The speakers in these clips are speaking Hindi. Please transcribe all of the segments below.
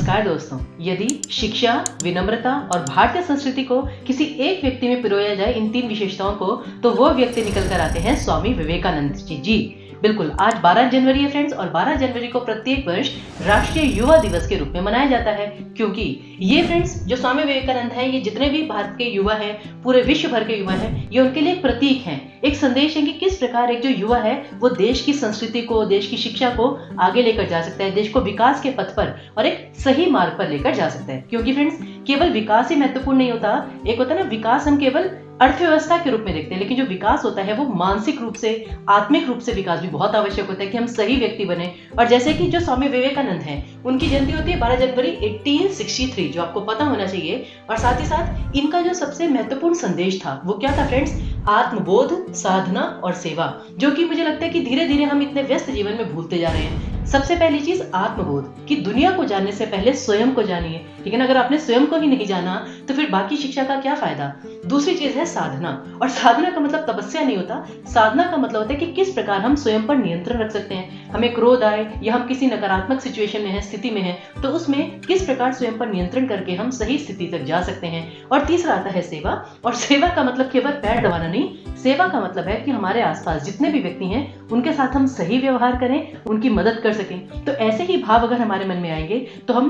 नमस्कार दोस्तों। यदि शिक्षा, विनम्रता और भारतीय संस्कृति को किसी एक व्यक्ति में पिरोया जाए इन तीन विशेषताओं को, तो वो व्यक्ति निकल कर आते हैं स्वामी विवेकानंद जी। बिल्कुल, आज 12 जनवरी है फ्रेंड्स, और 12 जनवरी को प्रत्येक वर्ष राष्ट्रीय युवा दिवस के रूप में मनाया जाता है, क्योंकि ये फ्रेंड्स जो स्वामी विवेकानंद हैं, ये जितने भी भारत के युवा हैं, पूरे विश्व भर के युवा हैं, ये उनके लिए एक प्रतीक हैं, एक संदेश है कि किस प्रकार एक जो युवा है वो देश की संस्कृति को, देश की शिक्षा को आगे लेकर जा सकता है, देश को विकास के पथ पर और एक सही मार्ग पर लेकर जा सकता है। क्योंकि फ्रेंड्स, केवल विकास ही महत्वपूर्ण नहीं होता। एक होता है ना, विकास हम केवल अर्थव्यवस्था के रूप में देखते हैं, लेकिन जो विकास होता है वो मानसिक रूप से, आत्मिक रूप से विकास भी बहुत आवश्यक होता है कि हम सही व्यक्ति बने। और जैसे कि जो स्वामी विवेकानंद हैं, उनकी जयंती होती है 12 जनवरी 1863, जो आपको पता होना चाहिए। और साथ ही साथ इनका जो सबसे महत्वपूर्ण संदेश था वो क्या था फ्रेंड्स? आत्मबोध, साधना और सेवा, जो कि मुझे लगता है कि धीरे धीरे हम इतने व्यस्त जीवन में भूलते जा रहे हैं। सबसे पहली चीज आत्मबोध, कि दुनिया को जानने से पहले स्वयं को जानिए, लेकिन अगर आपने स्वयं को ही नहीं जाना तो फिर बाकी शिक्षा का क्या फायदा। दूसरी चीज है साधना, और साधना का मतलब तपस्या नहीं होता। साधना का मतलब होता है कि किस प्रकार हम स्वयं पर नियंत्रण रख सकते हैं। हमें क्रोध आए या हम किसी नकारात्मक सिचुएशन में है, स्थिति में है, तो उसमें किस प्रकार स्वयं पर नियंत्रण करके हम सही स्थिति तक जा सकते हैं। और तीसरा आता है सेवा, और सेवा का मतलब केवल पैर दबाना नहीं। सेवा का मतलब है कि हमारे आसपास जितने भी व्यक्ति हैं उनके साथ हम सही व्यवहार करें, उनकी मदद कर सकें। तो ऐसे ही भाव अगर हमारे मन में आएंगे तो हम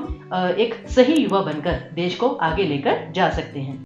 एक सही युवा बनकर देश को आगे लेकर जा सकते हैं।